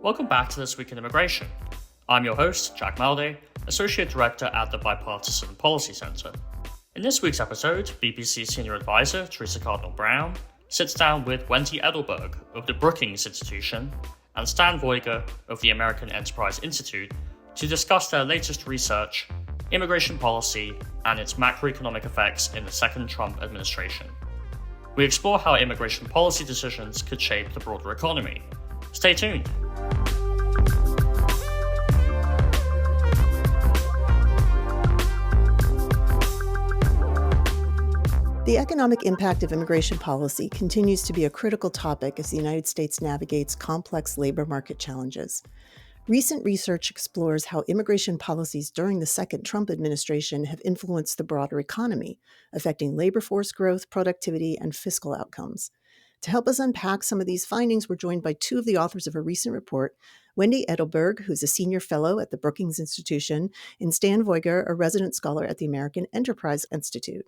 Welcome back to This Week in Immigration. I'm your host, Jack Malday, Associate Director at the Bipartisan Policy Center. In this week's episode, BBC Senior Advisor Theresa Cardinal sits down with Wendy Edelberg of the Brookings Institution and Stan Veuger of the American Enterprise Institute to discuss their latest research, immigration policy, and its macroeconomic effects in the second Trump administration. We explore how immigration policy decisions could shape the broader economy. Stay tuned. The economic impact of immigration policy continues to be a critical topic as the United States navigates complex labor market challenges. Recent research explores how immigration policies during the second Trump administration have influenced the broader economy, affecting labor force growth, productivity, and fiscal outcomes. To help us unpack some of these findings, we're joined by two of the authors of a recent report, Wendy Edelberg, who's a senior fellow at the Brookings Institution, and Stan Veuger, a resident scholar at the American Enterprise Institute.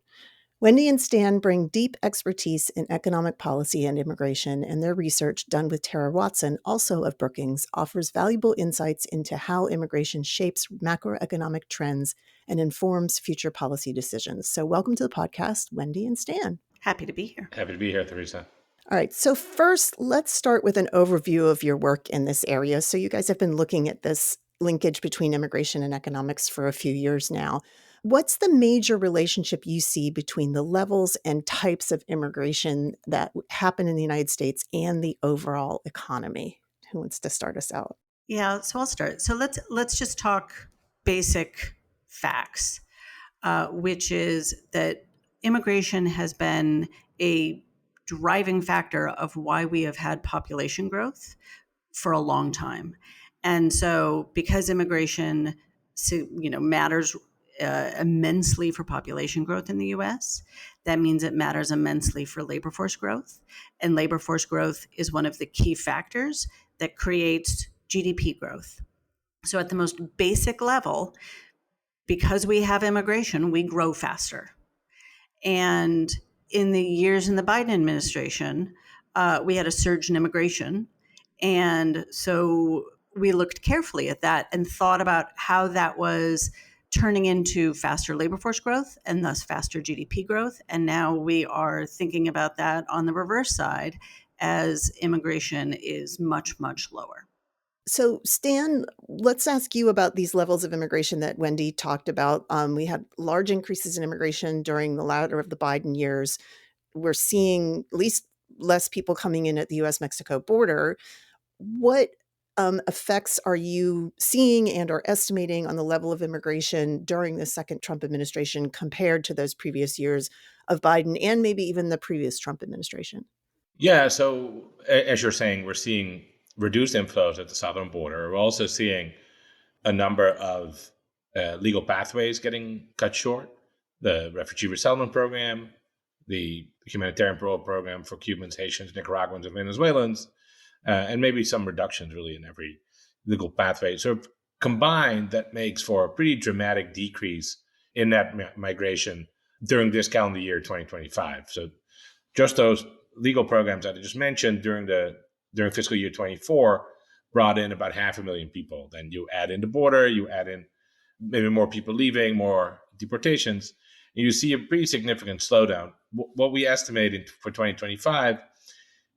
Wendy and Stan bring deep expertise in economic policy and immigration, and their research, done with Tara Watson, also of Brookings, offers valuable insights into how immigration shapes macroeconomic trends and informs future policy decisions. So welcome to the podcast, Wendy and Stan. Happy to be here. Happy to be here, Theresa. All right, so first, let's start with an overview of your work in this area. So you guys have been looking at this linkage between immigration and economics for a few years now. What's the major relationship you see between the levels and types of immigration that happen in the United States and the overall economy? Who wants to start us out? Yeah, so I'll start. So let's just talk basic facts, which is that immigration has been a driving factor of why we have had population growth for a long time. And so because immigration matters immensely for population growth in the U.S., that means it matters immensely for labor force growth. And labor force growth is one of the key factors that creates GDP growth. So at the most basic level, because we have immigration, we grow faster. And in the years in the Biden administration, we had a surge in immigration. And so we looked carefully at that and thought about how that was turning into faster labor force growth and thus faster GDP growth. And now we are thinking about that on the reverse side as immigration is much, much lower. So, Stan, let's ask you about these levels of immigration that Wendy talked about. We had large increases in immigration during the latter of the Biden years. We're seeing at least less people coming in at the U.S.-Mexico border. What effects are you seeing and or estimating on the level of immigration during the second Trump administration compared to those previous years of Biden and maybe even the previous Trump administration? Yeah, so as you're saying, we're seeing reduced inflows at the southern border. We're also seeing a number of legal pathways getting cut short. The refugee resettlement program, the humanitarian parole program for Cubans, Haitians, Nicaraguans, and Venezuelans, and maybe some reductions really in every legal pathway. So combined, that makes for a pretty dramatic decrease in that migration during this calendar year, 2025. So just those legal programs that I just mentioned during fiscal year 24 brought in about 500,000 people. Then you add in the border, you add in maybe more people leaving, more deportations, and you see a pretty significant slowdown. What we estimate for 2025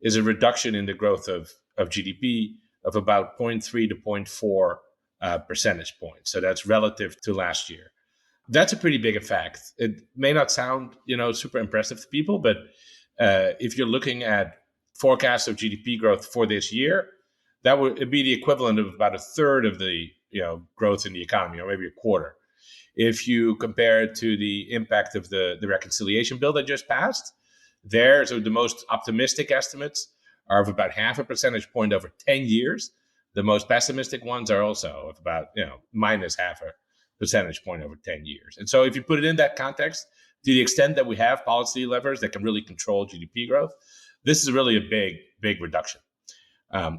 is a reduction in the growth of GDP of about 0.3 to 0.4 percentage points. So that's relative to last year. That's a pretty big effect. It may not sound, super impressive to people, but if you're looking at forecasts of GDP growth for this year, that would be the equivalent of about a third of the growth in the economy, or maybe a quarter. If you compare it to the impact of the reconciliation bill that just passed, so the most optimistic estimates are of about 0.5 percentage point over 10 years. The most pessimistic ones are also of about minus 0.5 percentage point over 10 years. And so if you put it in that context, to the extent that we have policy levers that can really control GDP growth, this is really a big reduction.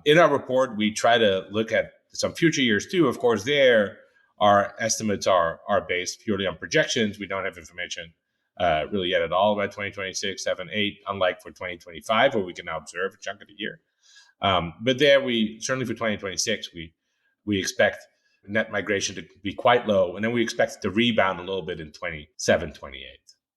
In our report, we try to look at some future years too. Of course, there our estimates are based purely on projections. We don't have information really yet at all about 2026, 7, 8, unlike for 2025, where we can now observe a chunk of the year. But there, we certainly for 2026, we expect net migration to be quite low, and then we expect it to rebound a little bit in 27, 28.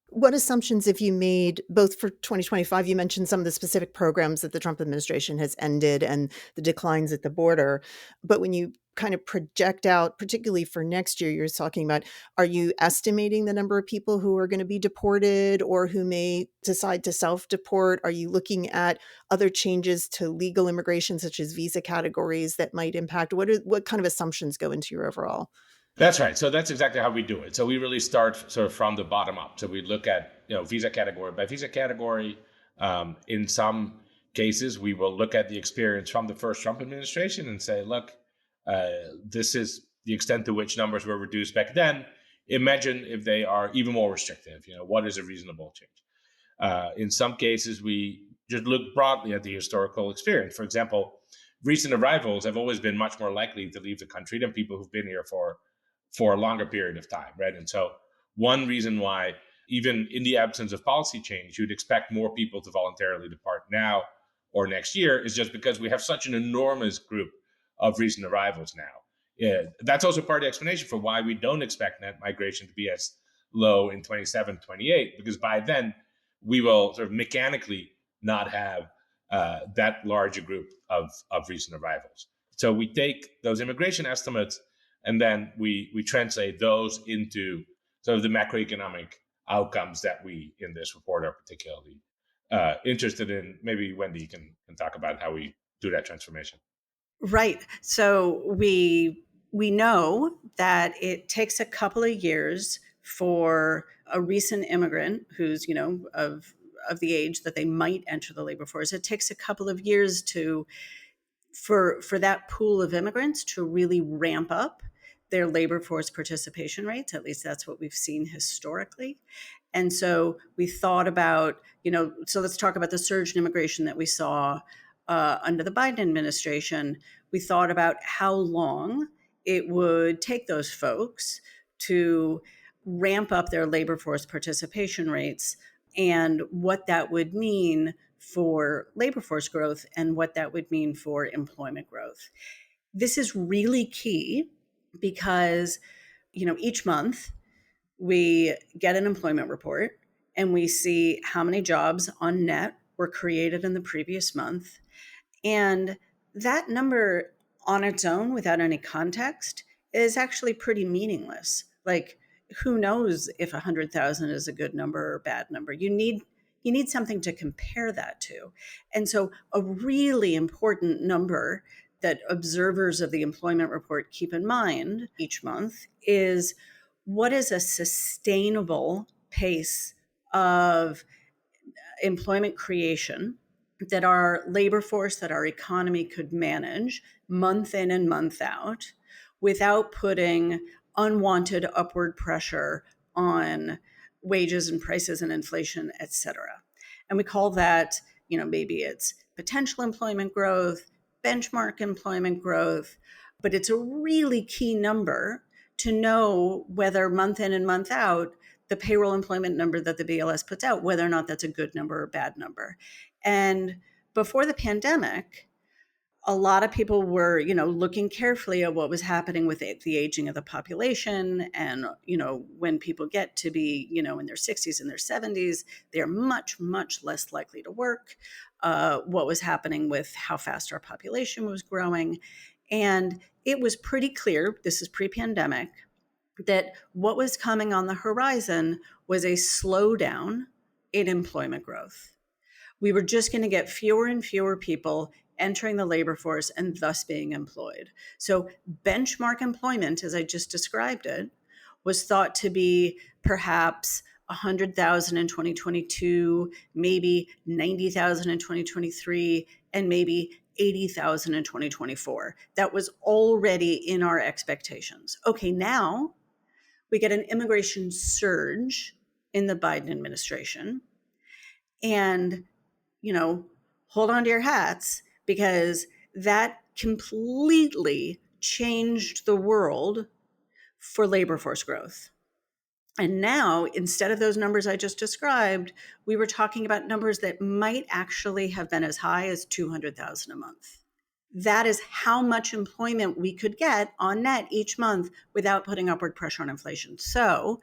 What assumptions have you made both for 2025? You mentioned some of the specific programs that the Trump administration has ended and the declines at the border. But when you kind of project out, particularly for next year, you're talking about, are you estimating the number of people who are going to be deported or who may decide to self-deport? Are you looking at other changes to legal immigration, such as visa categories that might impact? What kind of assumptions go into your overall? That's right. So that's exactly how we do it. So we really start sort of from the bottom up. So we look at visa category by visa category. In some cases, we will look at the experience from the first Trump administration and say, look, this is the extent to which numbers were reduced back then. Imagine if they are even more restrictive. What is a reasonable change? In some cases, we just look broadly at the historical experience. For example, recent arrivals have always been much more likely to leave the country than people who've been here for a longer period of time, right? And so one reason why, even in the absence of policy change, you'd expect more people to voluntarily depart now or next year is just because we have such an enormous group of recent arrivals now. Yeah, that's also part of the explanation for why we don't expect net migration to be as low in 27, 28, because by then we will sort of mechanically not have that large a group of recent arrivals. So we take those immigration estimates and then we translate those into sort of the macroeconomic outcomes that we in this report are particularly interested in. Maybe Wendy can talk about how we do that transformation. Right. So we know that it takes a couple of years for a recent immigrant who's, of the age that they might enter the labor force. It takes a couple of years for that pool of immigrants to really ramp up their labor force participation rates. At least that's what we've seen historically. And so we thought about, so let's talk about the surge in immigration that we saw under the Biden administration. We thought about how long it would take those folks to ramp up their labor force participation rates and what that would mean for labor force growth and what that would mean for employment growth. This is really key because, each month we get an employment report and we see how many jobs on net were created in the previous month. And that number on its own, without any context, is actually pretty meaningless. Like, who knows if 100,000 is a good number or a bad number? You need something to compare that to. And so a really important number that observers of the employment report keep in mind each month is, what is a sustainable pace of employment creation that our labor force, that our economy could manage month in and month out without putting unwanted upward pressure on wages and prices and inflation, et cetera. And we call that, maybe it's potential employment growth, benchmark employment growth, but it's a really key number to know whether month in and month out, the payroll employment number that the BLS puts out, whether or not that's a good number or a bad number. And before the pandemic, a lot of people were, looking carefully at what was happening with the aging of the population. And, when people get to be, in their 60s and their 70s, they're much, much less likely to work. What was happening with how fast our population was growing. And it was pretty clear, this is pre-pandemic, that what was coming on the horizon was a slowdown in employment growth. We were just going to get fewer and fewer people entering the labor force and thus being employed. So benchmark employment, as I just described it, was thought to be perhaps 100,000 in 2022, maybe 90,000 in 2023, and maybe 80,000 in 2024. That was already in our expectations. Okay, now we get an immigration surge in the Biden administration. And, hold on to your hats, because that completely changed the world for labor force growth. And now, instead of those numbers I just described, we were talking about numbers that might actually have been as high as 200,000 a month. That is how much employment we could get on net each month without putting upward pressure on inflation. So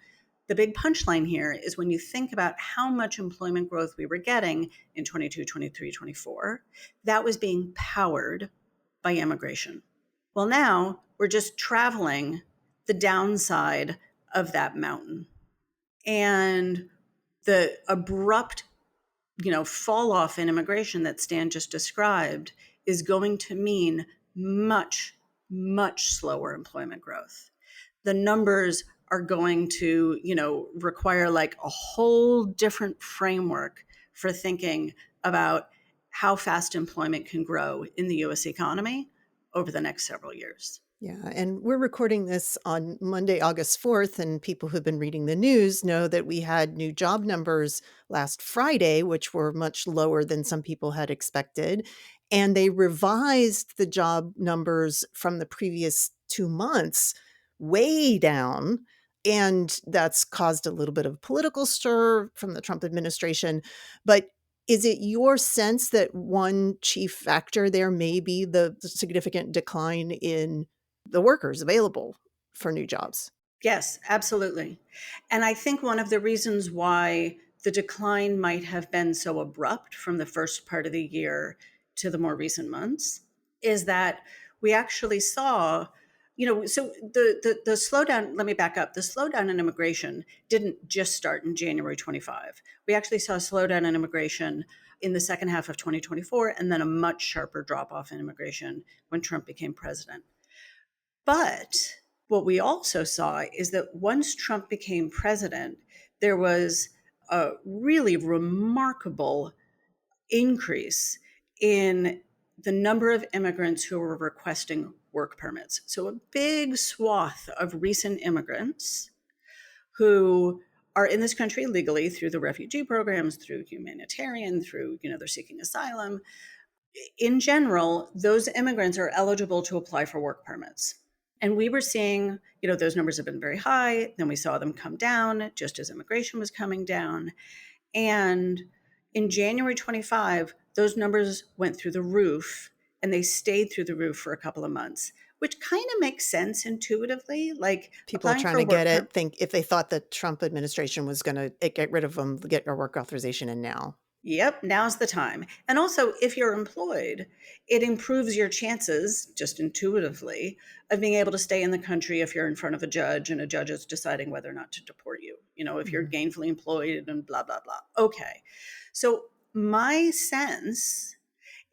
the big punchline here is when you think about how much employment growth we were getting in 22, 23, 24, that was being powered by immigration. Well, now we're just traveling the downside of that mountain. And the abrupt, fall off in immigration that Stan just described is going to mean much, much slower employment growth. The numbers are going to, require like a whole different framework for thinking about how fast employment can grow in the US economy over the next several years. Yeah, and we're recording this on Monday, August 4th, and people who've been reading the news know that we had new job numbers last Friday, which were much lower than some people had expected. And they revised the job numbers from the previous 2 months way down. And that's caused a little bit of political stir from the Trump administration. But is it your sense that one chief factor there may be the significant decline in the workers available for new jobs? Yes, absolutely. And I think one of the reasons why the decline might have been so abrupt from the first part of the year to the more recent months is that we actually saw, so the slowdown, let me back up. The slowdown in immigration didn't just start in January 25. We actually saw a slowdown in immigration in the second half of 2024, and then a much sharper drop off in immigration when Trump became president. But what we also saw is that once Trump became president, there was a really remarkable increase in the number of immigrants who were requesting work permits. So a big swath of recent immigrants who are in this country legally through the refugee programs, through humanitarian, through, they're seeking asylum. In general, those immigrants are eligible to apply for work permits. And we were seeing, those numbers have been very high. Then we saw them come down just as immigration was coming down. And in January 25, those numbers went through the roof, and they stayed through the roof for a couple of months, which kind of makes sense intuitively. Like People are trying to get it, think if they thought the Trump administration was going to get rid of them, get your work authorization in now. Yep, now's the time. And also, if you're employed, it improves your chances, just intuitively, of being able to stay in the country if you're in front of a judge and a judge is deciding whether or not to deport you, if you're gainfully employed and blah, blah, blah. Okay. So my sense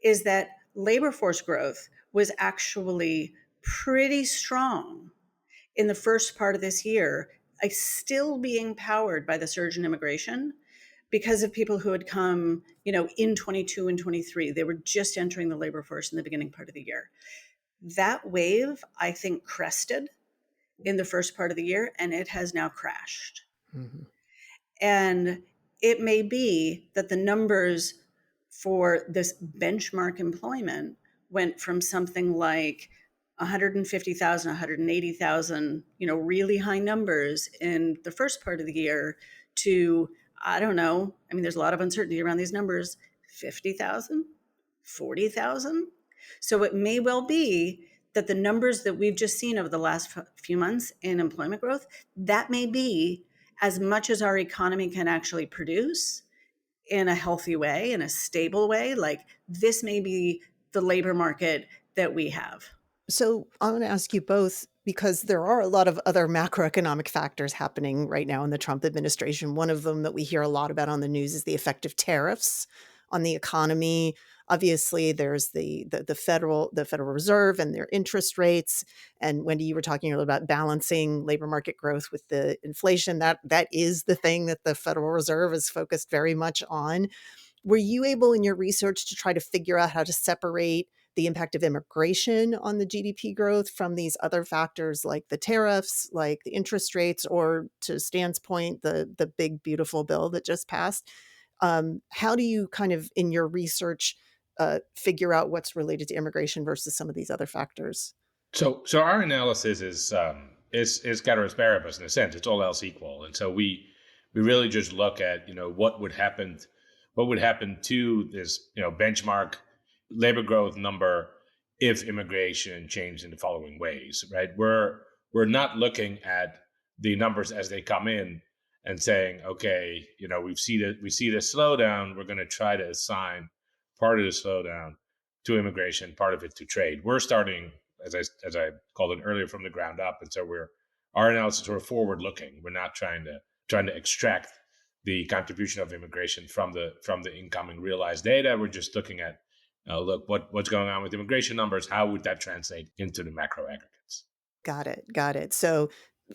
is that labor force growth was actually pretty strong in the first part of this year, still being powered by the surge in immigration, because of people who had come, in 22 and 23. They were just entering the labor force in the beginning part of the year. That wave, I think, crested in the first part of the year, and it has now crashed. Mm-hmm. And it may be that the numbers for this benchmark employment went from something like 150,000, 180,000, really high numbers in the first part of the year to, I don't know. I mean, there's a lot of uncertainty around these numbers. 50,000, 40,000. So it may well be that the numbers that we've just seen over the last few months in employment growth, that may be as much as our economy can actually produce in a healthy way, in a stable way. Like this may be the labor market that we have. So I want to ask you both, because there are a lot of other macroeconomic factors happening right now in the Trump administration. One of them that we hear a lot about on the news is the effect of tariffs on the economy. Obviously, there's the Federal Reserve and their interest rates. And Wendy, you were talking earlier about balancing labor market growth with the inflation. That is the thing that the Federal Reserve is focused very much on. Were you able in your research to try to figure out how to separate the impact of immigration on the GDP growth from these other factors like the tariffs, like the interest rates, or to Stan's point, the big, beautiful bill that just passed? How do you kind of, in your research, figure out what's related to immigration versus some of these other factors? So our analysis is is ceteris paribus in a sense. It's all else equal, and so we really just look at what would happen to this benchmark labor growth number if immigration changed in the following ways, right? We're not looking at the numbers as they come in and saying, okay, we see the slowdown. We're going to try to assign part of the slowdown to immigration, part of it to trade. We're starting, as I called it earlier, from the ground up, and so our analysis, we're forward looking. We're not trying to extract the contribution of immigration from the incoming realized data. We're just looking at look what's going on with immigration numbers. How would that translate into the macro aggregates? Got it. So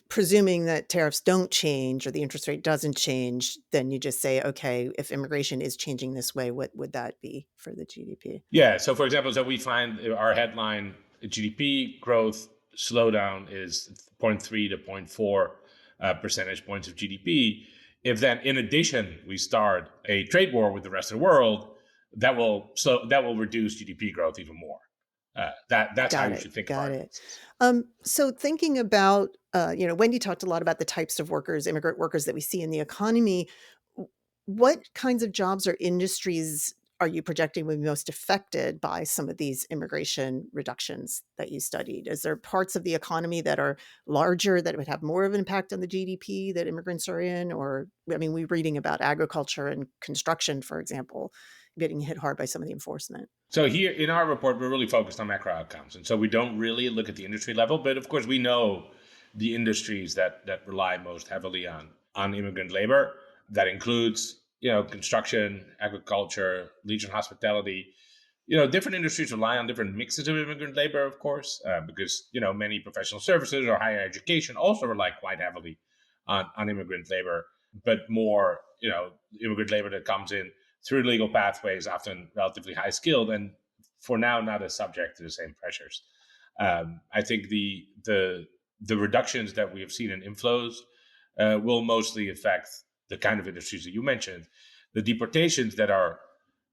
presuming that tariffs don't change or the interest rate doesn't change, then you just say, okay, if immigration is changing this way, what would that be for the GDP? Yeah. So for example, we find our headline GDP growth slowdown is 0.3 to 0.4 percentage points of GDP. If then, in addition, we start a trade war with the rest of the world, that will reduce GDP growth even more. That's how you should think about it. So thinking about, Wendy talked a lot about the types of workers, immigrant workers that we see in the economy. What kinds of jobs or industries are you projecting will be most affected by some of these immigration reductions that you studied? Is there parts of the economy that are larger that would have more of an impact on the GDP that immigrants are in? Or, I mean, we're reading about agriculture and construction, for example, getting hit hard by some of the enforcement. So here in our report, we're really focused on macro outcomes. And so we don't really look at the industry level, but of course we know the industries that rely most heavily on immigrant labor. That includes, construction, agriculture, leisure and hospitality. Different industries rely on different mixes of immigrant labor, of course, because, many professional services or higher education also rely quite heavily on immigrant labor, but more, immigrant labor that comes in through legal pathways, often relatively high skilled, and for now not as subject to the same pressures. I think the reductions that we have seen in inflows will mostly affect the kind of industries that you mentioned. The deportations that are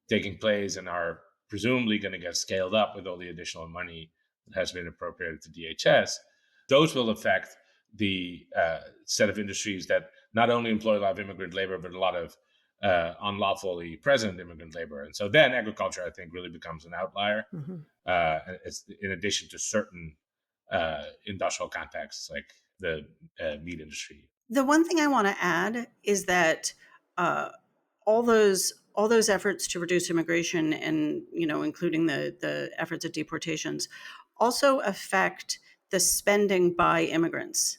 taking place and are presumably going to get scaled up with all the additional money that has been appropriated to DHS, those will affect the set of industries that not only employ a lot of immigrant labor, but a lot of unlawfully present immigrant labor. And so then agriculture, I think, really becomes an outlier. It's in addition to certain industrial contexts like the meat industry. The one thing I want to add is that all those efforts to reduce immigration and including the efforts at deportations also affect the spending by immigrants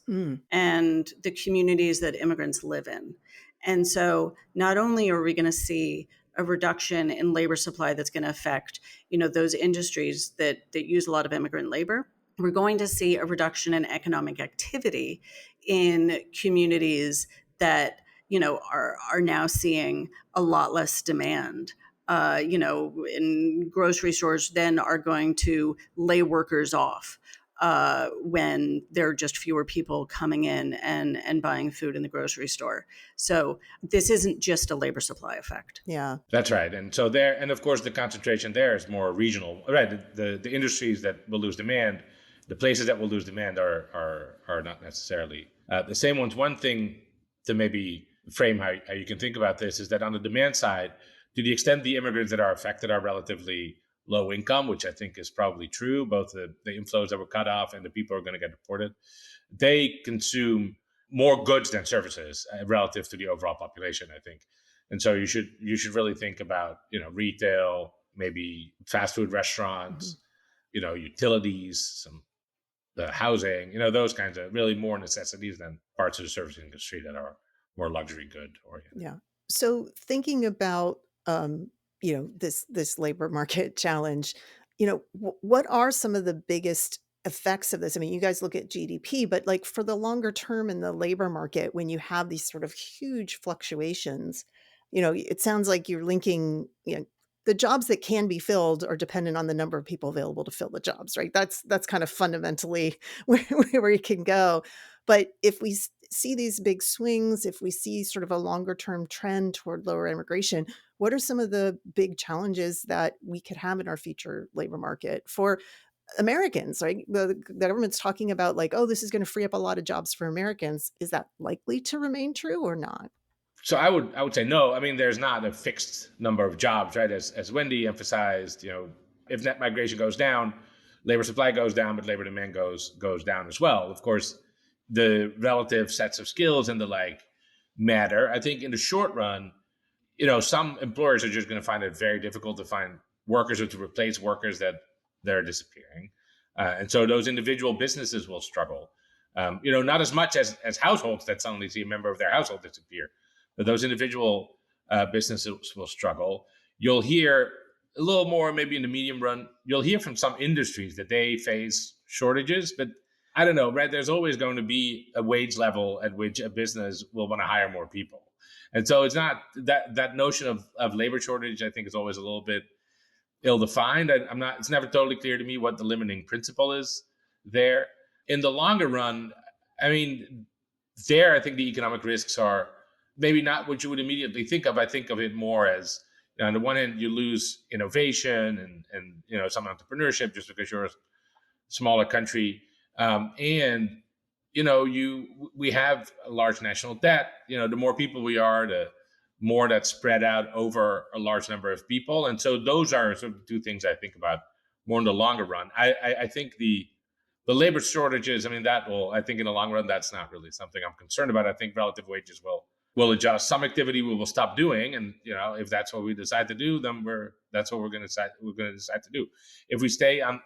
and the communities that immigrants live in. And so not only are we going to see a reduction in labor supply that's going to affect those industries that use a lot of immigrant labor, we're going to see a reduction in economic activity in communities that are now seeing a lot less demand. In grocery stores then are going to lay workers off when there are just fewer people coming in and buying food in the grocery store. So this isn't just a labor supply effect. Yeah, that's right. And so there, and of course the concentration there is more regional, right? The industries that will lose demand, the places that will lose demand are not necessarily the same ones. One thing to maybe frame how you can think about this is that on the demand side, to the extent the immigrants that are affected are relatively low income, which I think is probably true, both the inflows that were cut off and the people who are going to get deported, they consume more goods than services relative to the overall population, I think. And so you should really think about, retail, maybe fast food restaurants, utilities, some the housing, those kinds of really more necessities than parts of the service industry that are more luxury good oriented. Yeah. So thinking about this labor market challenge, what are some of the biggest effects of this? I mean, you guys look at GDP, but like for the longer term in the labor market, when you have these sort of huge fluctuations, it sounds like you're linking, the jobs that can be filled are dependent on the number of people available to fill the jobs, right? That's kind of fundamentally where you can go. But if we see these big swings, if we see sort of a longer term trend toward lower immigration, what are some of the big challenges that we could have in our future labor market? For Americans, right? The government's talking about like, oh, this is going to free up a lot of jobs for Americans. Is that likely to remain true or not? So I would say no. I mean, there's not a fixed number of jobs, right? As Wendy emphasized, if net migration goes down, labor supply goes down, but labor demand goes down as well. Of course, the relative sets of skills and the like matter. I think in the short run, some employers are just going to find it very difficult to find workers or to replace workers that are disappearing. And so those individual businesses will struggle. Not as much as households that suddenly see a member of their household disappear, but those individual businesses will struggle. You'll hear a little more, maybe in the medium run, you'll hear from some industries that they face shortages, but I don't know, right? There's always going to be a wage level at which a business will want to hire more people. And so it's not that notion of labor shortage, I think, is always a little bit ill-defined. It's never totally clear to me what the limiting principle is there. In the longer run, I mean, I think the economic risks are maybe not what you would immediately think of. I think of it more as, on the one hand, you lose innovation and some entrepreneurship just because you're a smaller country. And we have a large national debt. The more people we are, the more that's spread out over a large number of people. And so those are sort of two things I think about more in the longer run. I think the labor shortages, I think in the long run, that's not really something I'm concerned about. I think relative wages will adjust. Some activity we will stop doing, and if that's what we decide to do, then that's what we're going to decide to do. If we stay on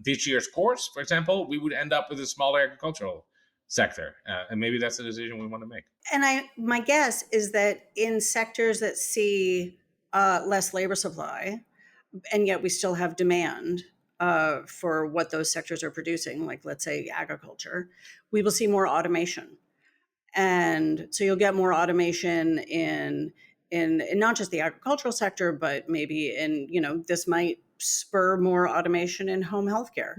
this year's course, for example, we would end up with a smaller agricultural sector, and maybe that's the decision we want to make. And my guess is that in sectors that see less labor supply, and yet we still have demand for what those sectors are producing, like let's say agriculture, we will see more automation. And so you'll get more automation in not just the agricultural sector, but maybe this might spur more automation in home healthcare.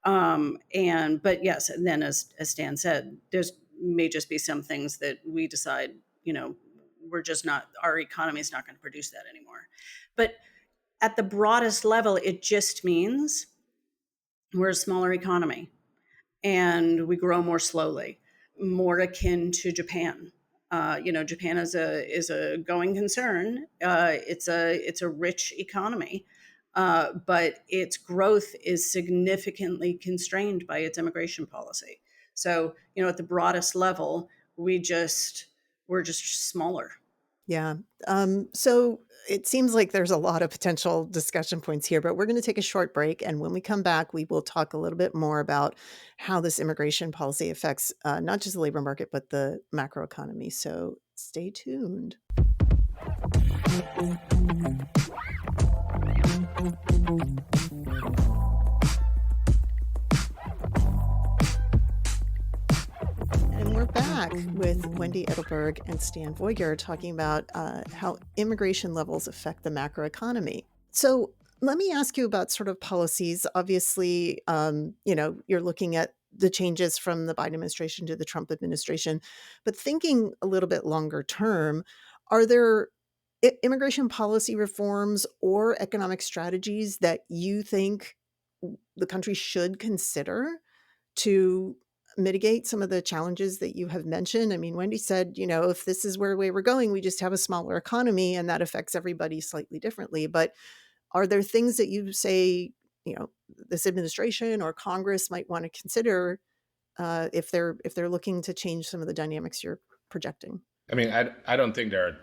Mm-hmm. But yes, and then as Stan said, there's may just be some things that we decide, we're just not, our economy is not going to produce that anymore. But at the broadest level, it just means we're a smaller economy and we grow more slowly, more akin to Japan. Japan is a going concern. It's a rich economy, but its growth is significantly constrained by its immigration policy. So, at the broadest level, we're just smaller. Yeah. So it seems like there's a lot of potential discussion points here, but we're going to take a short break. And when we come back, we will talk a little bit more about how this immigration policy affects not just the labor market, but the macroeconomy. So stay tuned. And we're back with Wendy Edelberg and Stan Veuger talking about how immigration levels affect the macroeconomy. So let me ask you about sort of policies. Obviously, you're looking at the changes from the Biden administration to the Trump administration, but thinking a little bit longer term, are there immigration policy reforms or economic strategies that you think the country should consider to mitigate some of the challenges that you have mentioned? I mean, Wendy said, if this is where we're going, we just have a smaller economy and that affects everybody slightly differently. But are there things that you say, this administration or Congress might want to consider if they're looking to change some of the dynamics you're projecting? I mean, I don't think there are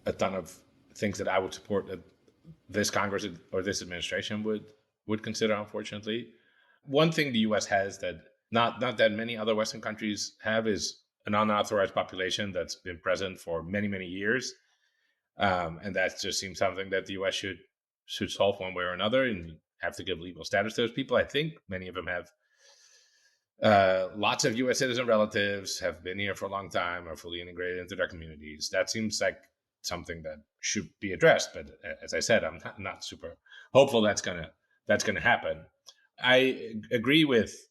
a ton of things that I would support that this Congress or this administration would consider, unfortunately. One thing the U.S. has that not that many other Western countries have is an unauthorized population that's been present for many, many years. And that just seems something that the U.S. should solve one way or another, and have to give legal status to those people. I think many of them have lots of U.S. citizen relatives, have been here for a long time, are fully integrated into their communities. That seems like something that should be addressed. But as I said, I'm not super hopeful that's gonna happen. I agree with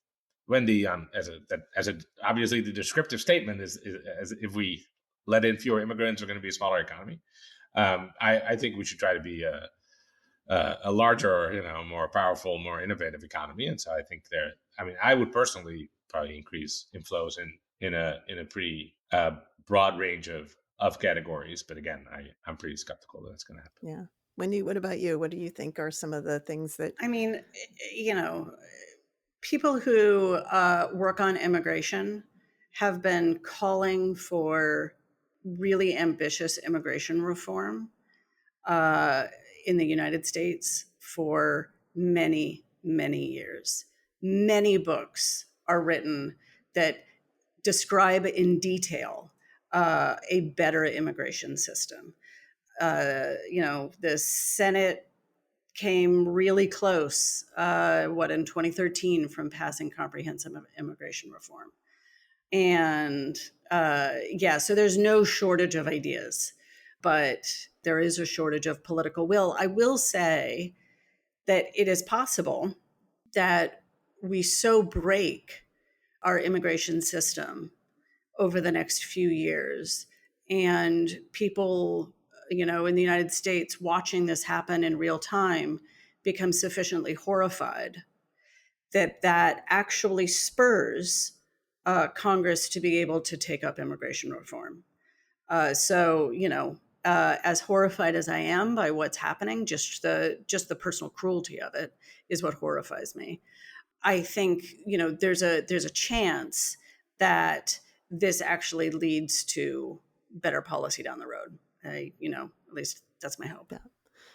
Wendy as obviously the descriptive statement is as if we let in fewer immigrants, we're going to be a smaller economy. I think we should try to be a larger, more powerful, more innovative economy. And so I think I would personally probably increase inflows in a pretty broad range of categories. But again, I'm pretty skeptical that that's going to happen. Yeah. Wendy, what about you? What do you think are some of the things that... I mean, people who work on immigration have been calling for really ambitious immigration reform in the United States for many, many years. Many books are written that describe in detail a better immigration system. The Senate came really close, in 2013 from passing comprehensive immigration reform. And so there's no shortage of ideas, but there is a shortage of political will. I will say that it is possible that we so break our immigration system over the next few years, and people, in the United States watching this happen in real time become sufficiently horrified that actually spurs Congress to be able to take up immigration reform. As horrified as I am by what's happening, just the personal cruelty of it is what horrifies me. I think, there's a chance that this actually leads to better policy down the road. At least that's my hope. Yeah.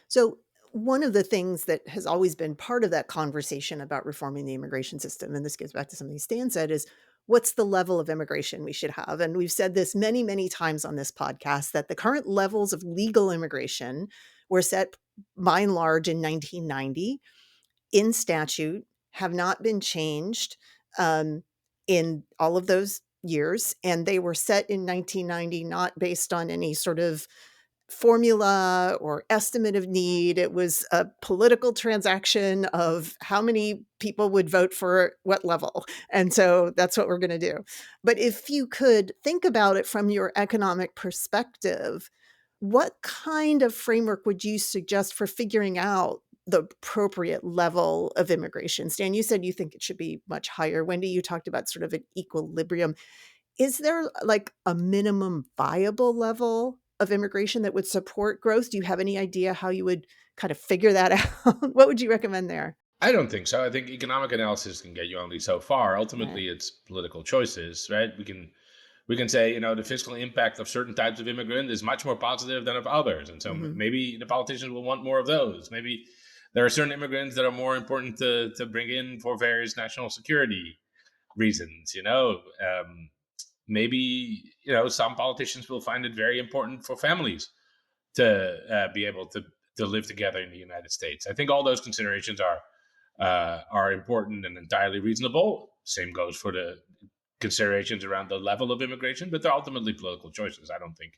So one of the things that has always been part of that conversation about reforming the immigration system, and this goes back to something Stan said, is what's the level of immigration we should have? And we've said this many, many times on this podcast, that the current levels of legal immigration were set by and large in 1990 in statute, have not been changed in all of those years. And they were set in 1990, not based on any sort of formula or estimate of need. It was a political transaction of how many people would vote for what level. And so that's what we're going to do. But if you could think about it from your economic perspective, what kind of framework would you suggest for figuring out the appropriate level of immigration? Stan, you said you think it should be much higher. Wendy, you talked about sort of an equilibrium. Is there like a minimum viable level of immigration that would support growth? Do you have any idea how you would kind of figure that out? What would you recommend there? I don't think so. I think economic analysis can get you only so far. Ultimately, It's political choices, right? We can say, the fiscal impact of certain types of immigrant is much more positive than of others. And so maybe the politicians will want more of those. Maybe there are certain immigrants that are more important to bring in for various national security reasons, maybe, some politicians will find it very important for families to be able to live together in the United States. I think all those considerations are important and entirely reasonable. Same goes for the considerations around the level of immigration, but they're ultimately political choices. I don't think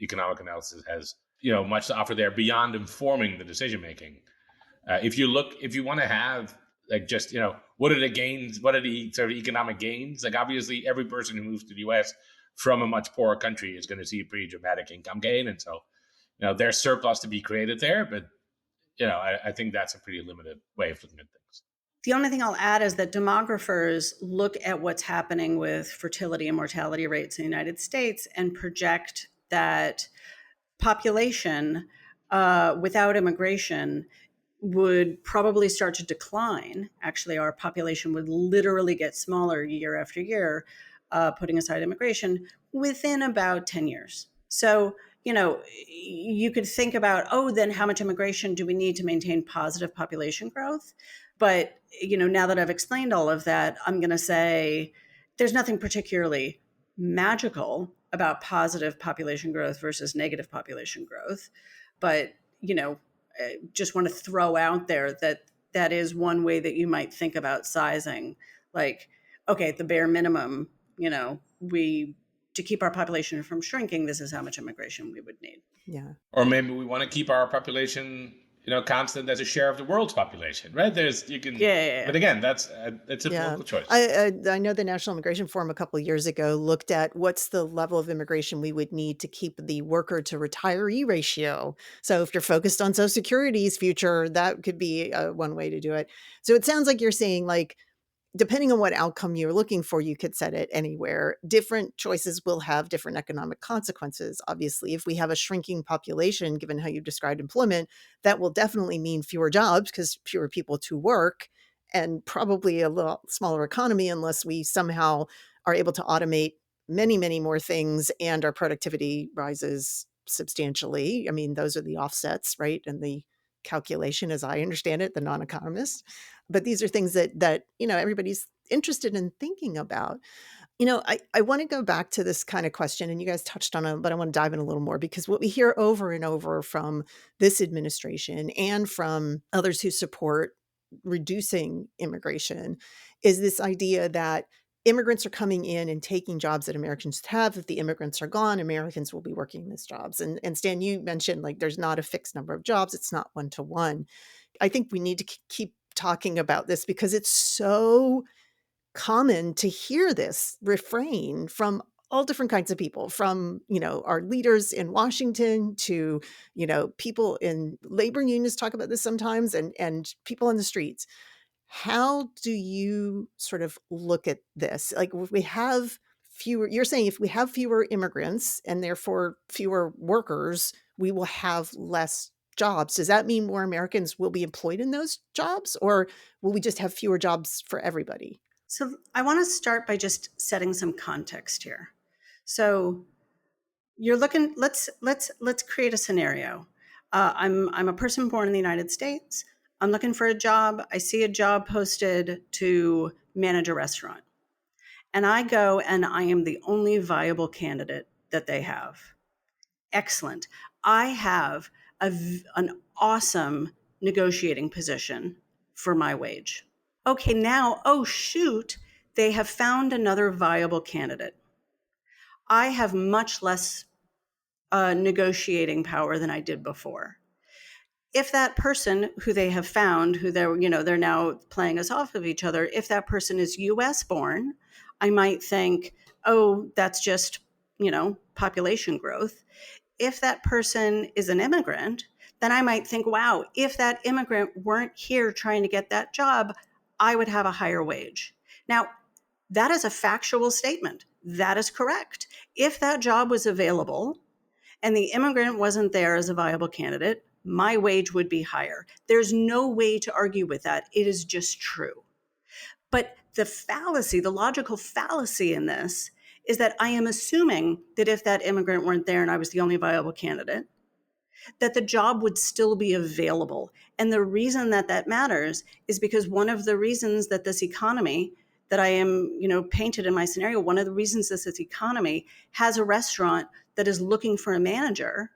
economic analysis has much to offer there beyond informing the decision making. If you want to have what are the gains, what are the sort of economic gains? Like obviously every person who moves to the US from a much poorer country is going to see a pretty dramatic income gain. And so, there's surplus to be created there, but I think that's a pretty limited way of looking at things. The only thing I'll add is that demographers look at what's happening with fertility and mortality rates in the United States and project that population without immigration would probably start to decline. Actually, our population would literally get smaller year after year, putting aside immigration, within about 10 years. So, you could think about, then how much immigration do we need to maintain positive population growth? But, now that I've explained all of that, I'm going to say there's nothing particularly magical about positive population growth versus negative population growth. But, just want to throw out there that is one way that you might think about sizing. Like, okay, the bare minimum, to keep our population from shrinking, this is how much immigration we would need. Yeah. Or maybe we want to keep our population constant as a share of the world's population, right? Yeah. But again, it's a political choice. I know the National Immigration Forum a couple of years ago looked at what's the level of immigration we would need to keep the worker to retiree ratio. So if you're focused on Social Security's future, that could be one way to do it. So it sounds like you're saying, like, depending on what outcome you're looking for, you could set it anywhere. Different choices will have different economic consequences. Obviously, if we have a shrinking population, given how you described employment, that will definitely mean fewer jobs because fewer people to work, and probably a little smaller economy unless we somehow are able to automate many, many more things and our productivity rises substantially. I mean, those are the offsets, right? And the calculation, as I understand it, the non-economist. But these are things that everybody's interested in thinking about. I want to go back to this kind of question, and you guys touched on it, but I want to dive in a little more, because what we hear over and over from this administration and from others who support reducing immigration is this idea that immigrants are coming in and taking jobs that Americans have. If the immigrants are gone, Americans will be working these jobs. And Stan, you mentioned, like, there's not a fixed number of jobs. It's not one-to-one. I think we need to keep talking about this because it's so common to hear this refrain from all different kinds of people, from, our leaders in Washington to, people in labor unions talk about this sometimes, and people on the streets. How do you sort of look at this? Like, if we have fewer, you're saying if we have fewer immigrants and therefore fewer workers, we will have less jobs. Does that mean more Americans will be employed in those jobs, or will we just have fewer jobs for everybody? So I want to start by just setting some context here. So you're looking, let's create a scenario. I'm a person born in the United States. I'm looking for a job. I see a job posted to manage a restaurant. And I go and I am the only viable candidate that they have. Excellent. I have an awesome negotiating position for my wage. Okay, now, oh shoot, they have found another viable candidate. I have much less negotiating power than I did before. If that person who they have found, who they're now playing us off of each other, if that person is US born, I might think, oh, that's just, population growth. If that person is an immigrant, then I might think, wow, if that immigrant weren't here trying to get that job, I would have a higher wage. Now, that is a factual statement. That is correct. If that job was available and the immigrant wasn't there as a viable candidate, my wage would be higher. There's no way to argue with that. It is just true. But the fallacy, the logical fallacy in this is that I am assuming that if that immigrant weren't there and I was the only viable candidate, that the job would still be available. And the reason that matters is because one of the reasons that this economy that I am, painted in my scenario, one of the reasons this economy has a restaurant that is looking for a manager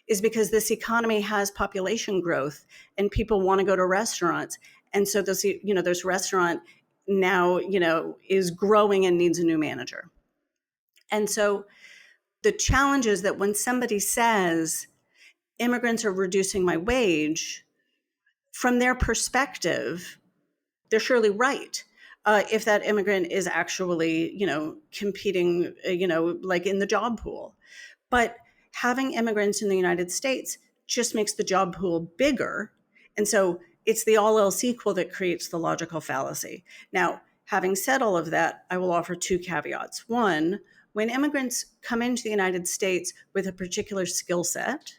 is because this economy has population growth and people want to go to restaurants. And so this restaurant now, is growing and needs a new manager. And so the challenge is that when somebody says immigrants are reducing my wage, from their perspective, they're surely right. If that immigrant is actually, competing, like in the job pool. But having immigrants in the United States just makes the job pool bigger. And so it's the all else equal that creates the logical fallacy. Now, having said all of that, I will offer two caveats. One, when immigrants come into the United States with a particular skill set,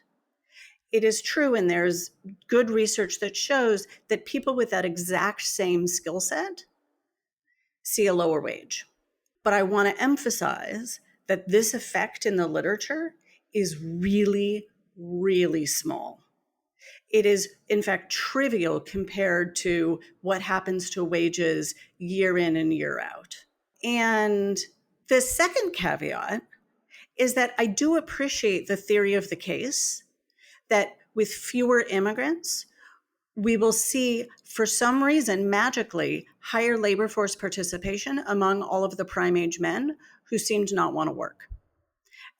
it is true, and there's good research that shows that people with that exact same skill set see a lower wage. But I want to emphasize that this effect in the literature is really, really small. It is, in fact, trivial compared to what happens to wages year in and year out. And the second caveat is that I do appreciate the theory of the case that with fewer immigrants, we will see, for some reason, magically, higher labor force participation among all of the prime age men who seem to not want to work.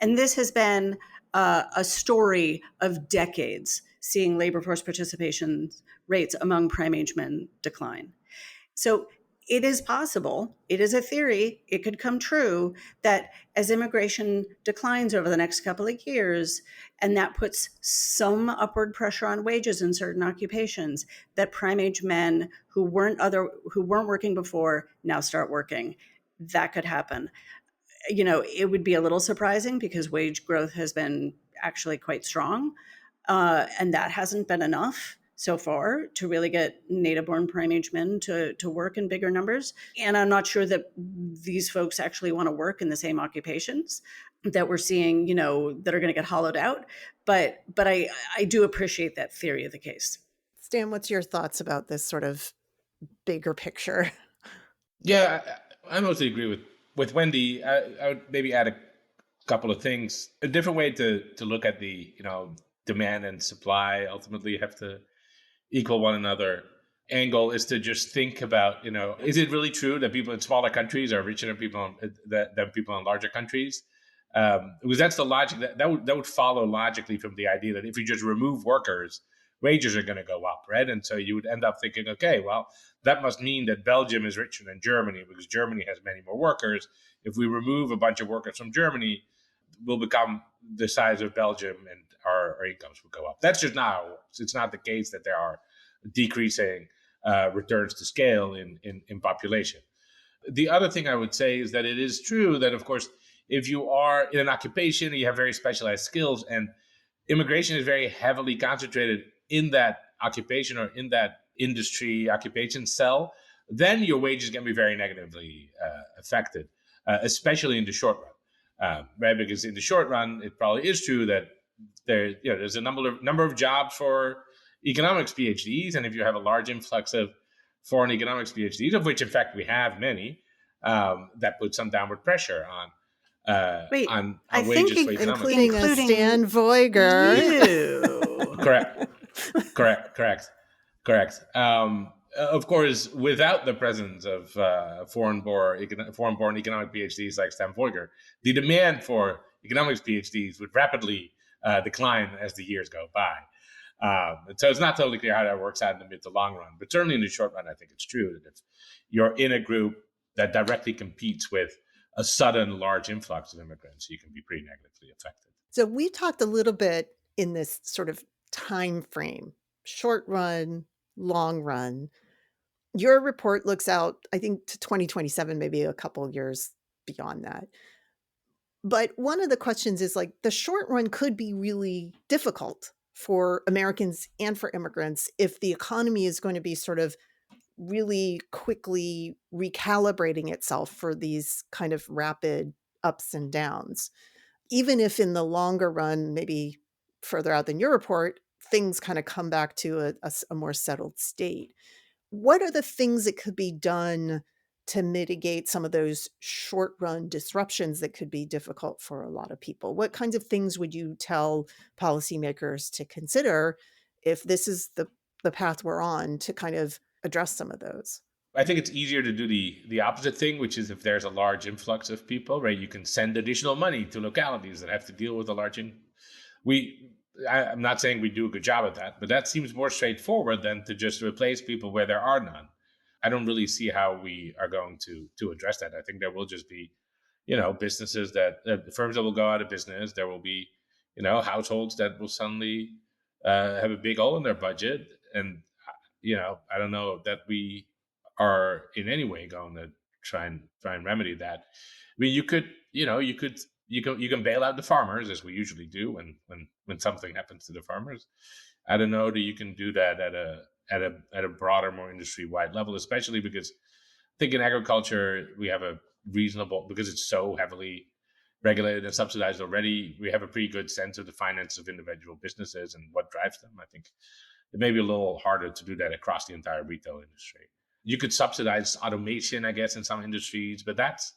And this has been a story of decades seeing labor force participation rates among prime-age men decline. So it is possible, it is a theory, it could come true that as immigration declines over the next couple of years, and that puts some upward pressure on wages in certain occupations, that prime-age men who weren't working before now start working. That could happen. It would be a little surprising because wage growth has been actually quite strong, and that hasn't been enough so far to really get native-born prime-age men to work in bigger numbers. And I'm not sure that these folks actually want to work in the same occupations that we're seeing, that are going to get hollowed out. But I do appreciate that theory of the case. Stan, what's your thoughts about this sort of bigger picture? Yeah, I mostly agree with Wendy. I would maybe add a couple of things. A different way to look at the demand and supply ultimately have to equal one another angle is to just think about, is it really true that people in smaller countries are richer than people in larger countries? Because that's the logic that would follow logically from the idea that if you just remove workers, wages are going to go up, right? And so you would end up thinking, okay, well, that must mean that Belgium is richer than Germany because Germany has many more workers. If we remove a bunch of workers from Germany, we'll become the size of Belgium and our incomes will go up. That's just not how it works. It's not the case that there are decreasing returns to scale in population. The other thing I would say is that it is true that, of course, if you are in an occupation, you have very specialized skills, and immigration is very heavily concentrated in that occupation or in that industry occupation cell, then your wages can be very negatively affected, especially in the short run, right? Because in the short run, it probably is true that there's a number of jobs for economics PhDs, and if you have a large influx of foreign economics PhDs, of which in fact we have many, that puts some downward pressure on wages for economics, including Stan Veuger. Correct. Of course, without the presence of foreign-born economic PhDs like Stan Veuger, the demand for economics PhDs would rapidly decline as the years go by. So it's not totally clear how that works out in the mid to long run, but certainly in the short run, I think it's true that if you're in a group that directly competes with a sudden large influx of immigrants, you can be pretty negatively affected. So we talked a little bit in this sort of time frame, short run, long run. Your report looks out, I think, to 2027, maybe a couple of years beyond that. But one of the questions is like the short run could be really difficult for Americans and for immigrants if the economy is going to be sort of really quickly recalibrating itself for these kind of rapid ups and downs. Even if in the longer run, maybe further out than your report, things kind of come back to a more settled state. What are the things that could be done to mitigate some of those short run disruptions that could be difficult for a lot of people? What kinds of things would you tell policymakers to consider if this is the path we're on to kind of address some of those? I think it's easier to do the opposite thing, which is if there's a large influx of people, right? You can send additional money to localities that have to deal with a large. I'm not saying we do a good job at that, but that seems more straightforward than to just replace people where there are none. I don't really see how we are going to address that. I think there will just be, businesses firms that will go out of business. There will be, households that will suddenly have a big hole in their budget, and I don't know that we are in any way going to try and remedy that. I mean, you can bail out the farmers as we usually do when something happens to the farmers. I don't know that you can do that at a broader, more industry-wide level, especially because I think in agriculture we have because it's so heavily regulated and subsidized already, we have a pretty good sense of the finances of individual businesses and what drives them. I think it may be a little harder to do that across the entire retail industry. You could subsidize automation, I guess, in some industries, but that's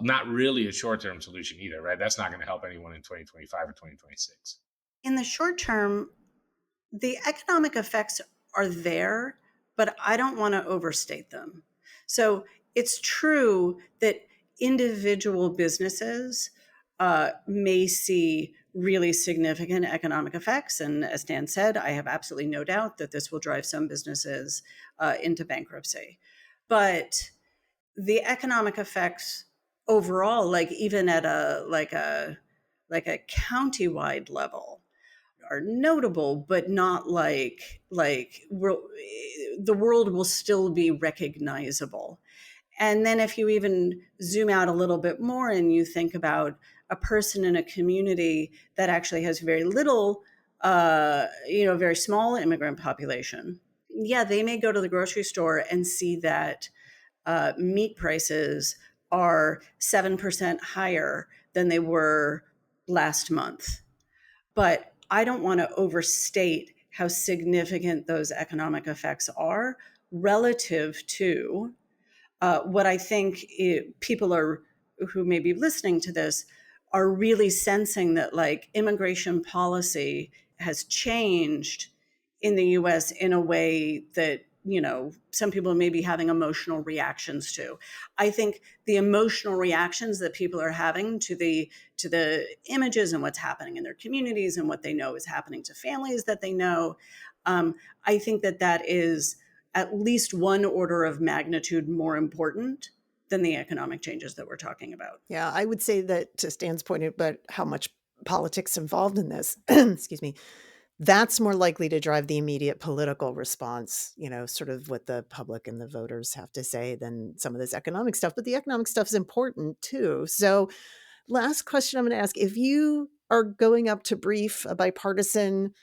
not really a short-term solution either, right? That's not going to help anyone in 2025 or 2026. In the short term, the economic effects are there, but I don't want to overstate them. So it's true that individual businesses may see really significant economic effects. And as Dan said, I have absolutely no doubt that this will drive some businesses into bankruptcy. But the economic effects overall, like even at a county-wide level, are notable, but not the world will still be recognizable. And then if you even zoom out a little bit more and you think about a person in a community that actually has very little, very small immigrant population, yeah, they may go to the grocery store and see that meat prices are 7% higher than they were last month. But I don't want to overstate how significant those economic effects are relative to what I think people who may be listening to this are really sensing that like immigration policy has changed in the US in a way that, some people may be having emotional reactions to. I think the emotional reactions that people are having to the images and what's happening in their communities and what they know is happening to families that they know, I think that is at least one order of magnitude more important than the economic changes that we're talking about. Yeah, I would say that to Stan's point about how much politics involved in this, excuse me, that's more likely to drive the immediate political response, sort of what the public and the voters have to say than some of this economic stuff. But the economic stuff is important too. So last question I'm going to ask, if you are going up to brief a bipartisan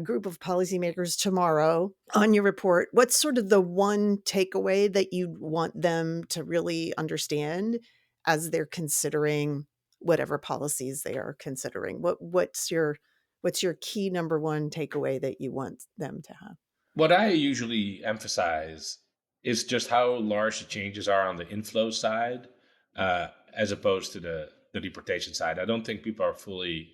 group of policymakers tomorrow on your report, what's sort of the one takeaway that you want them to really understand as they're considering whatever policies they are considering? What's your key number one takeaway that you want them to have? What I usually emphasize is just how large the changes are on the inflow side, as opposed to the deportation side. I don't think people are fully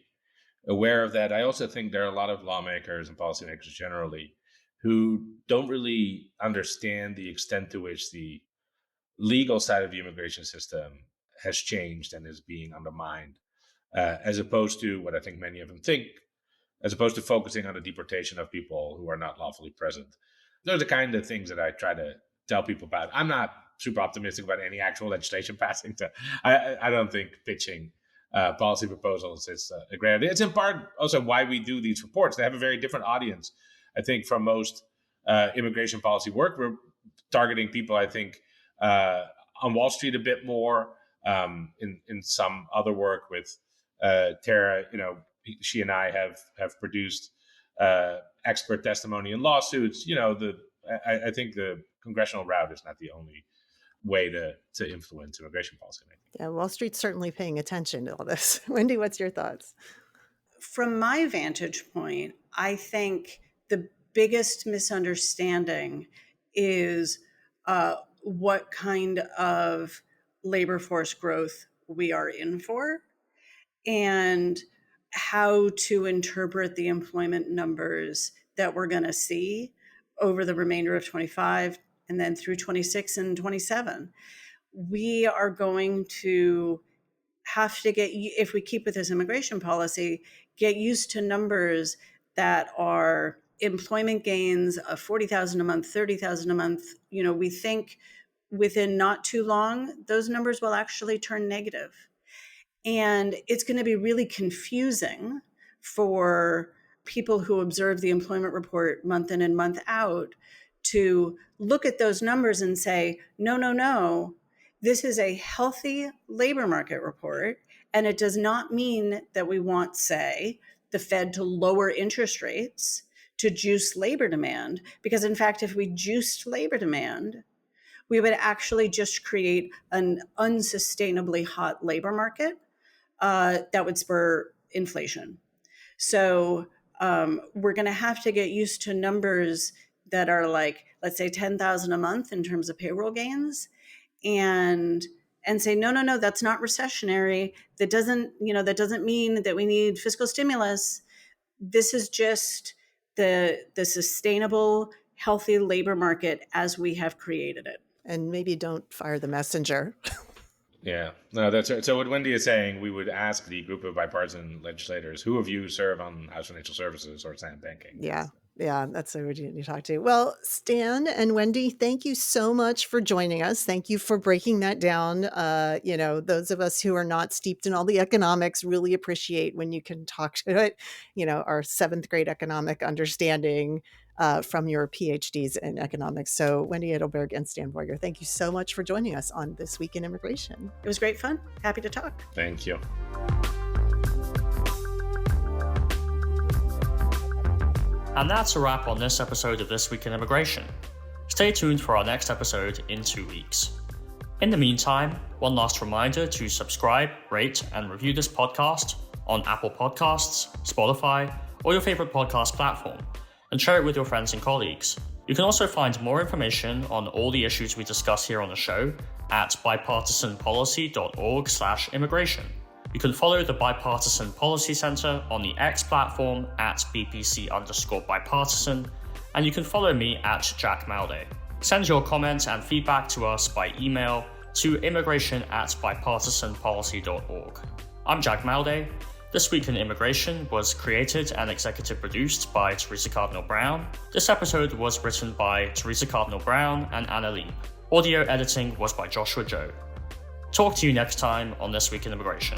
aware of that. I also think there are a lot of lawmakers and policymakers generally who don't really understand the extent to which the legal side of the immigration system has changed and is being undermined, as opposed to what I think many of them think, as opposed to focusing on the deportation of people who are not lawfully present. Those are the kind of things that I try to tell people about. I'm not super optimistic about any actual legislation passing. I don't think pitching policy proposals is a great idea. It's in part also why we do these reports. They have a very different audience, I think, from most immigration policy work. We're targeting people, I think, on Wall Street a bit more, in some other work with Tara. She and I have produced expert testimony in lawsuits. I think the congressional route is not the only way to influence immigration policy making. Yeah, Wall Street's certainly paying attention to all this. Wendy, what's your thoughts? From my vantage point, I think the biggest misunderstanding is what kind of labor force growth we are in for and how to interpret the employment numbers that we're going to see over the remainder of 25 and then through 26 and 27. We are going to have to if we keep with this immigration policy, get used to numbers that are employment gains of 40,000 a month, 30,000 a month. We think within not too long, those numbers will actually turn negative. And it's going to be really confusing for people who observe the employment report month in and month out to look at those numbers and say, no, this is a healthy labor market report. And it does not mean that we want, say, the Fed to lower interest rates to juice labor demand. Because in fact, if we juiced labor demand, we would actually just create an unsustainably hot labor market that would spur inflation. So we're going to have to get used to numbers that are like, let's say 10,000 a month in terms of payroll gains, and say, no, that's not recessionary. That doesn't mean that we need fiscal stimulus. This is just the sustainable, healthy labor market as we have created it. And maybe don't fire the messenger. Yeah, no, that's right. So what Wendy is saying, we would ask the group of bipartisan legislators, who of you serve on House Financial Services or Senate Banking? Yeah. Yeah, that's who you talk to. Well, Stan and Wendy, thank you so much for joining us. Thank you for breaking that down. Those of us who are not steeped in all the economics really appreciate when you can talk to it, our 7th grade economic understanding from your PhDs in economics. So Wendy Edelberg and Stan Veuger, thank you so much for joining us on This Week in Immigration. It was great fun. Happy to talk. Thank you. And that's a wrap on this episode of This Week in Immigration. Stay tuned for our next episode in 2 weeks. In the meantime, one last reminder to subscribe, rate, and review this podcast on Apple Podcasts, Spotify, or your favorite podcast platform, and share it with your friends and colleagues. You can also find more information on all the issues we discuss here on the show at bipartisanpolicy.org/immigration. You can follow the Bipartisan Policy Center on the X platform at BPC_bipartisan, and you can follow me at Jack Malday. Send your comments and feedback to us by email to immigration@bipartisanpolicy.org. I'm Jack Malday. This Week in Immigration was created and executive produced by Theresa Cardinal Brown. This episode was written by Theresa Cardinal Brown and Anna Lee. Audio editing was by Joshua Joe. Talk to you next time on This Week in Immigration.